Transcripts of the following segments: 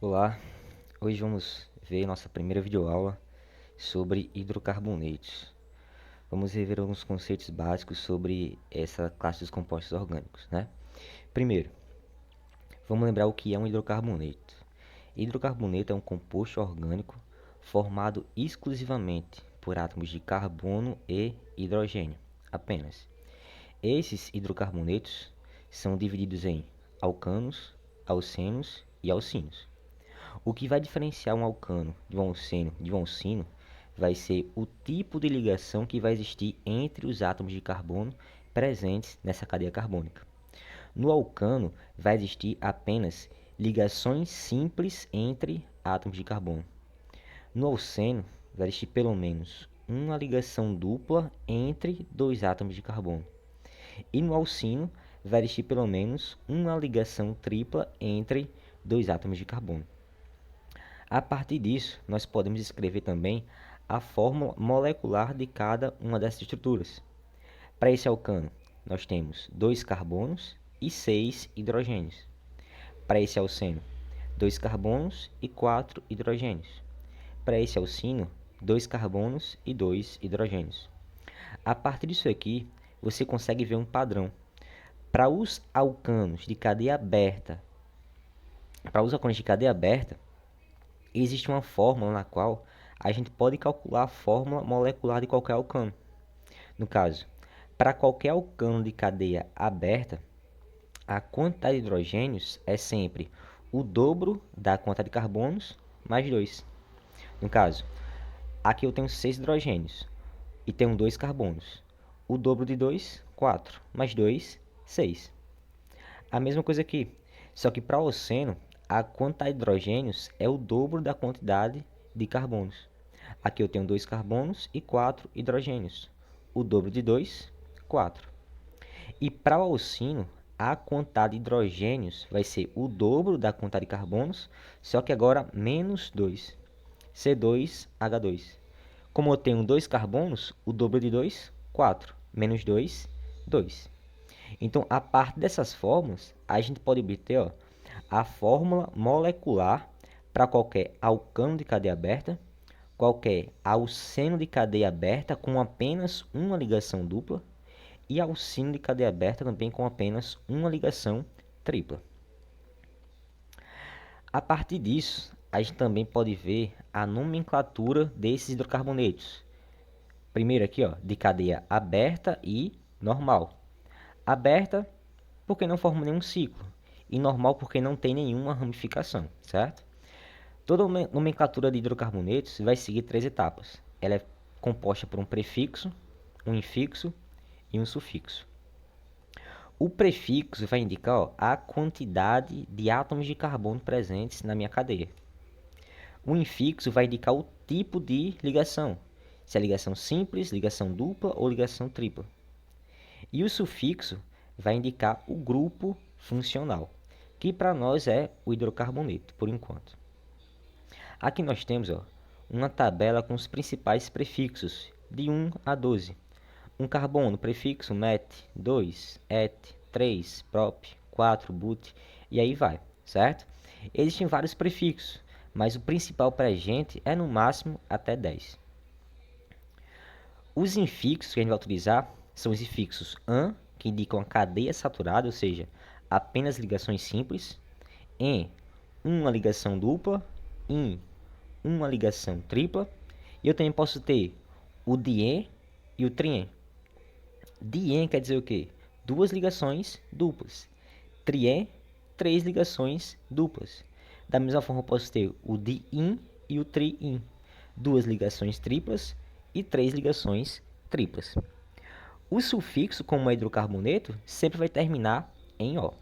Olá, hoje vamos ver nossa primeira videoaula sobre hidrocarbonetos. Vamos rever alguns conceitos básicos sobre essa classe dos compostos orgânicos, né? Primeiro, vamos lembrar o que é um hidrocarboneto. Hidrocarboneto é um composto orgânico formado exclusivamente por átomos de carbono e hidrogênio, apenas. Esses hidrocarbonetos são divididos em alcanos, alcenos e alcinos. O que vai diferenciar um alcano de um alceno de um alcino vai ser o tipo de ligação que vai existir entre os átomos de carbono presentes nessa cadeia carbônica. No alcano vai existir apenas ligações simples entre átomos de carbono. No alceno vai existir pelo menos uma ligação dupla entre dois átomos de carbono. E no alcino vai existir pelo menos uma ligação tripla entre dois átomos de carbono. A partir disso, nós podemos escrever também a fórmula molecular de cada uma dessas estruturas. Para esse alcano, nós temos 2 carbonos e 6 hidrogênios. Para esse alceno, 2 carbonos e 4 hidrogênios. Para esse alcino, 2 carbonos e 2 hidrogênios. A partir disso aqui, você consegue ver um padrão. Para os alcanos de cadeia aberta, existe uma fórmula na qual a gente pode calcular a fórmula molecular de qualquer alcano. No caso, para qualquer alcano de cadeia aberta, a quantidade de hidrogênios é sempre o dobro da quantidade de carbonos mais 2. No caso, aqui eu tenho 6 hidrogênios e tenho 2 carbonos. O dobro de 2, 4, mais 2, 6. A mesma coisa aqui, só que para o oceano, a quantidade de hidrogênios é o dobro da quantidade de carbonos. Aqui eu tenho 2 carbonos e 4 hidrogênios. O dobro de 2, 4. E para o alcino, a quantidade de hidrogênios vai ser o dobro da quantidade de carbonos, só que agora menos 2. C2H2. Como eu tenho 2 carbonos, o dobro de 2, 4. Menos 2, 2. Então, a partir dessas fórmulas, a gente pode obter a fórmula molecular para qualquer alcano de cadeia aberta, qualquer alceno de cadeia aberta com apenas uma ligação dupla e alcino de cadeia aberta também com apenas uma ligação tripla. A partir disso, a gente também pode ver a nomenclatura desses hidrocarbonetos. Primeiro aqui, de cadeia aberta e normal. Aberta porque não forma nenhum ciclo e normal porque não tem nenhuma ramificação, certo? Toda nomenclatura de hidrocarbonetos vai seguir 3 etapas. Ela é composta por um prefixo, um infixo e um sufixo. O prefixo vai indicar a quantidade de átomos de carbono presentes na minha cadeia. O infixo vai indicar o tipo de ligação, se é ligação simples, ligação dupla ou ligação tripla. E o sufixo vai indicar o grupo funcional, que para nós é o hidrocarboneto, por enquanto. Aqui nós temos uma tabela com os principais prefixos, de 1 a 12. Um carbono, prefixo met, 2 et, 3 prop, 4 but, e aí vai, certo? Existem vários prefixos, mas o principal para a gente é no máximo até 10. Os infixos que a gente vai utilizar são os infixos AN, que indicam a cadeia saturada, ou seja, apenas ligações simples, EN, uma ligação dupla, IN, uma ligação tripla, e eu também posso ter o dien e o trien. Dien quer dizer o quê? 2 ligações duplas. Trien, 3 ligações duplas. Da mesma forma, eu posso ter o diin e o triin. 2 ligações triplas e 3 ligações triplas. O sufixo, como é hidrocarboneto, sempre vai terminar em O.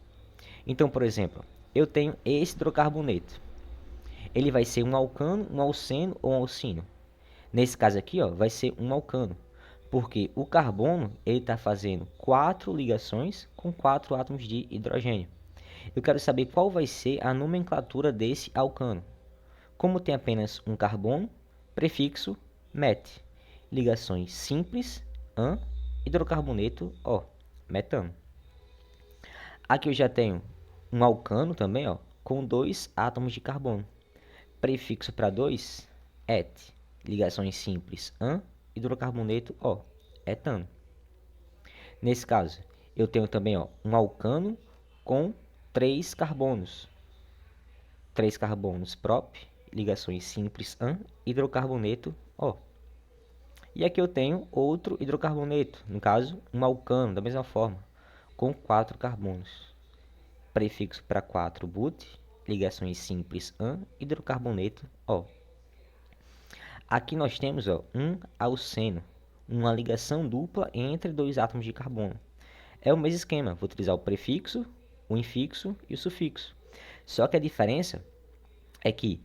Então, por exemplo, eu tenho esse hidrocarboneto. Ele vai ser um alcano, um alceno ou um alcino. Nesse caso aqui, vai ser um alcano, porque o carbono está fazendo 4 ligações com 4 átomos de hidrogênio. Eu quero saber qual vai ser a nomenclatura desse alcano. Como tem apenas um carbono, prefixo met. Ligações simples, AN, hidrocarboneto O, metano. Aqui eu já tenho um alcano também, com 2 átomos de carbono. Prefixo para 2, et. Ligações simples, an. Hidrocarboneto, O, etano. Nesse caso, eu tenho também um alcano com 3 carbonos. 3 carbonos prop, ligações simples, an. Hidrocarboneto, O. E aqui eu tenho outro hidrocarboneto, no caso, um alcano, da mesma forma, com 4 carbonos. Prefixo para 4, but, ligações simples, an. Hidrocarboneto, O. Aqui nós temos um alceno, uma ligação dupla entre 2 átomos de carbono. É o mesmo esquema, vou utilizar o prefixo, o infixo e o sufixo. Só que a diferença é que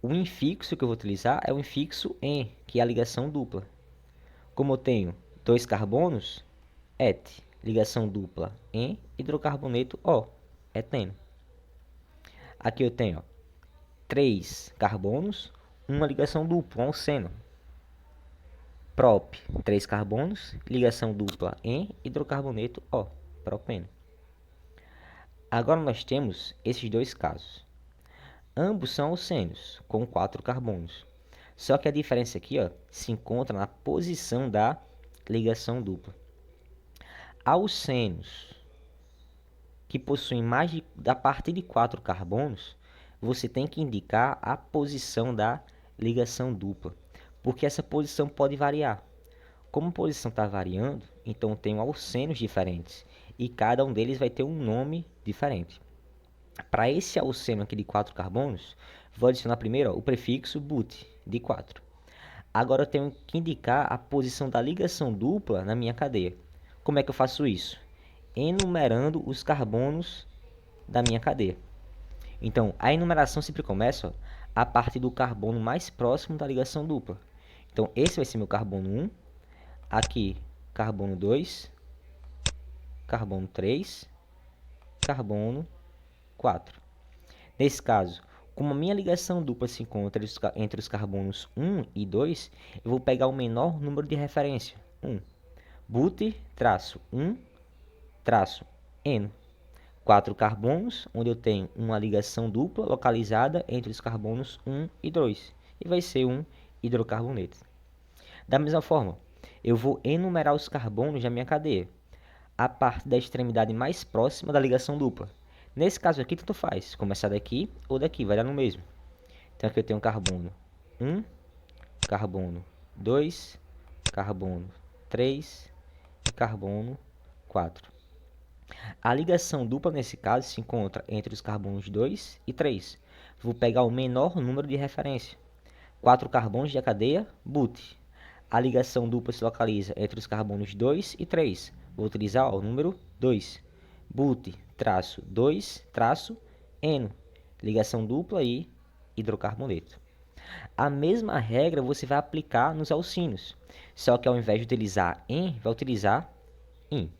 o infixo que eu vou utilizar é o infixo en, que é a ligação dupla. Como eu tenho 2 carbonos, et, ligação dupla en, hidrocarboneto O, eteno. Aqui eu tenho 3 carbonos, uma ligação dupla, um alceno. Prop, 3 carbonos, ligação dupla em hidrocarboneto O, propeno. Agora nós temos esses dois casos. Ambos são alcenos, com 4 carbonos. Só que a diferença aqui se encontra na posição da ligação dupla. Alcenos que possuem a partir de 4 carbonos, você tem que indicar a posição da ligação dupla, porque essa posição pode variar. Como a posição está variando, então eu tenho alcenos diferentes, e cada um deles vai ter um nome diferente. Para esse alceno aqui de 4 carbonos, vou adicionar primeiro o prefixo but, de 4. Agora eu tenho que indicar a posição da ligação dupla na minha cadeia. Como é que eu faço isso? Enumerando os carbonos da minha cadeia. Então, a enumeração sempre começa a partir do carbono mais próximo da ligação dupla. Então, esse vai ser meu carbono 1, aqui carbono 2, carbono 3, carbono 4. Nesse caso, como a minha ligação dupla se encontra entre os carbonos 1 e 2, eu vou pegar o menor número de referência, 1. But-1-eno. 4 carbonos, onde eu tenho uma ligação dupla localizada entre os carbonos 1 e 2. E vai ser um hidrocarboneto. Da mesma forma, eu vou enumerar os carbonos da minha cadeia, a partir da extremidade mais próxima da ligação dupla. Nesse caso aqui, tanto faz, começar daqui ou daqui, vai dar no mesmo. Então aqui eu tenho carbono 1, carbono 2, carbono 3 e carbono 4. A ligação dupla, nesse caso, se encontra entre os carbonos 2 e 3. Vou pegar o menor número de referência. 4 carbonos da cadeia, but. A ligação dupla se localiza entre os carbonos 2 e 3. Vou utilizar o número 2. But-2-eno. Ligação dupla e hidrocarboneto. A mesma regra você vai aplicar nos alcinos. Só que ao invés de utilizar en, vai utilizar in.